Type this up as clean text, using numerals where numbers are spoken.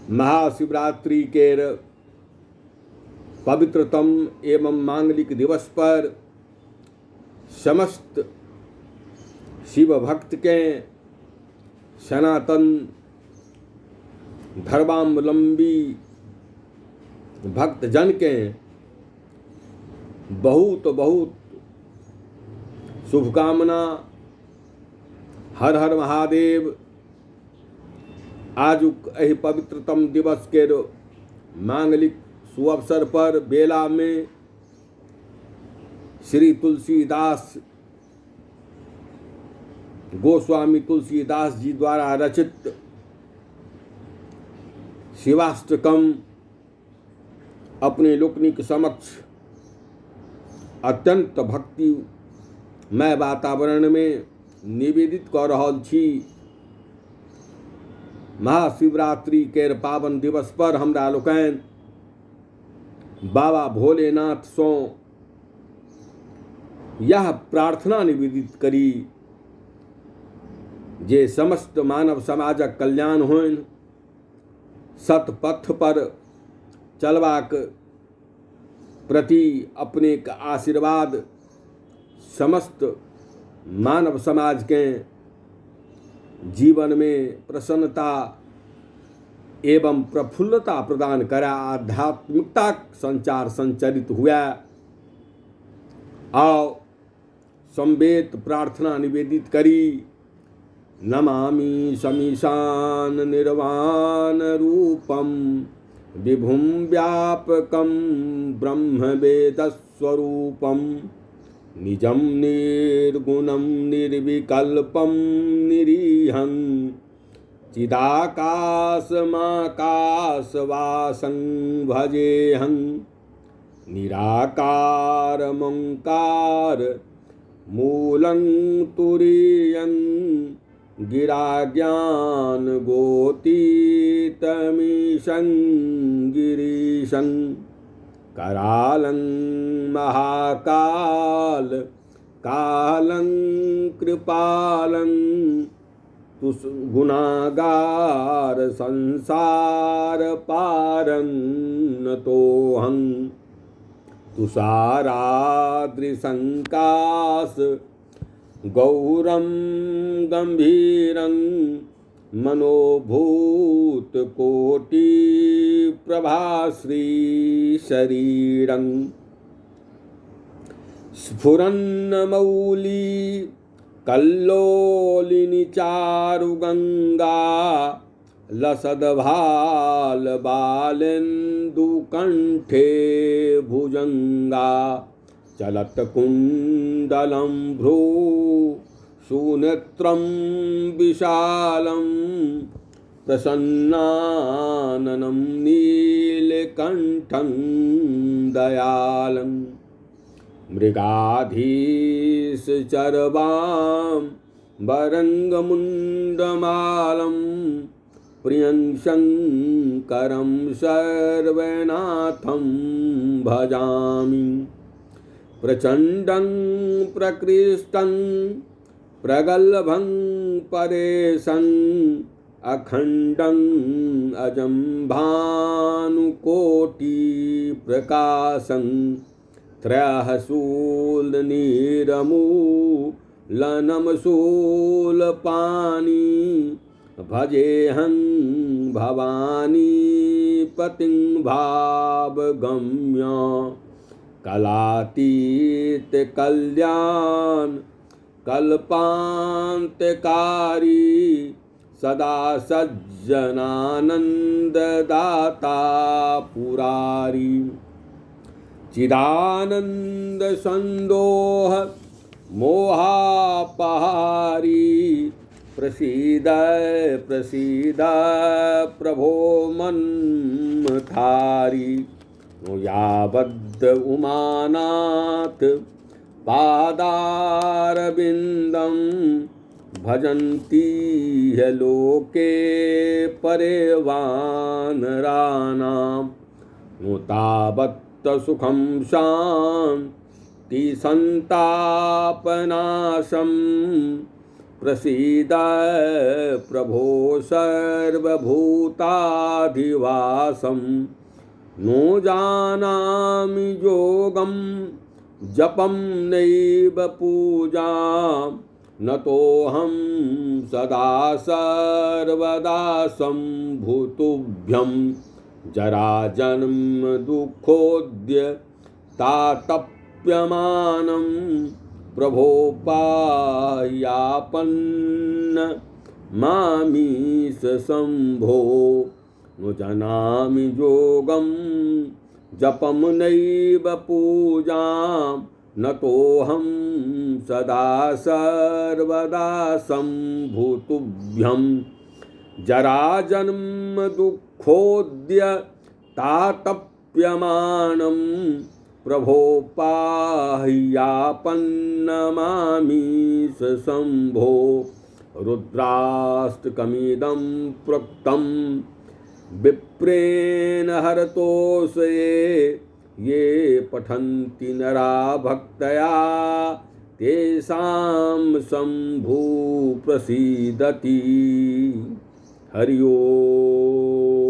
महाशिवरात्रि के पवित्रतम एवं मांगलिक दिवस पर समस्त शिव भक्त के सनातन धर्मावलंबी भक्तजन के बहुत बहुत शुभकामना। हर हर महादेव। आज एहि पवित्रतम दिवस के मांगलिक सुअवसर पर बेला में श्री तुलसीदास गोस्वामी तुलसीदास जी द्वारा रचित शिवाष्टकम अपने लोकनिक समक्ष अत्यंत भक्तिमय वातावरण में निवेदित कर रहल छी। महाशिवरात्रि के पावन दिवस पर हमरा लोकनि बाबा भोलेनाथ सो यह प्रार्थना निवेदित करी जे समस्त मानव समाजक कल्याण होइन, सतपथ पर चलबाक प्रति अपने आशीर्वाद समस्त मानव समाज के जीवन में प्रसन्नता एवं प्रफुल्लता प्रदान करा, आध्यात्मिकता संचार संचरित हुआ। आओ संवेद प्रार्थना निवेदित करी। नमामि शमीशान निर्वाण रूपम विभुम व्यापकम ब्रह्मवेद स्वरूपम निजम निर्गुणम निर्विकल्पम निरीहं चिदाकाशमाकाशवासं भजेहं निराकारमंकार मूलं तुरीयं गिराज्ञान गोतीतमीशं गिरीशं करालं महाकाल कालं कृपालं गुणागार संसार पारं नतोऽहं तुषाराद्रिसंकाश गौरं गंभीरं मनोभूत कोटि प्रभाश्री शरीरं स्फुरन्नमौली कल्लोलिनी चारुगंगा लसद्भाल बालेन्दुकण्ठे भुजंगा चलत कुंडलं भ्रू सुनेत्रं विशालं प्रसन्नाननं नीलकण्ठं दयालं मृगाधीश चरवां वरंगमुंडमालं प्रियं शंकरं सर्वनाथं भजामि प्रचंडं प्रकृष्टं प्रगल्भं परेशं अखंडं अजं भानुकोटि प्रकाशं त्रयःशूलनीरमूलनं शूलपाणि भजेहं भवानी पतिं भावगम्य कलातीत कल्याण कल्पांतकारी सदा सज्जनानंददाता पुरारी चिदानंद संदोह मोहापहारी प्रसीद प्रसीद प्रभो मन्मथारी यावद् उमानाथ पादारविन्दं भजन्ति ह्य लोके परेवानराणां नु तावत् सुखं शान्ति संतापनाशं प्रसीद प्रभो सर्वभूताधिवासं नो जानामि योगं जपं नैव पूजां नतोऽहं सदा सर्वदा सम्भूतुभ्यं जराजन्म दुःखोद्य तातप्यमानं प्रभोपायापन्न मामीश शम्भो नु जानामि योगं जपं नैव पूजां नतोऽहं सदा सर्वदा सम्भूतुभ्यं जराजन्म दुःखोद्य तातप्यमानं प्रभोपाह्यापन्नमामीश शम्भो रुद्राष्टकमिदं प्रोक्तं विप्रेण हरतोषये ये पठन्ति नरा भक्तया तेषां शम्भु प्रसीदति। हरि ओम।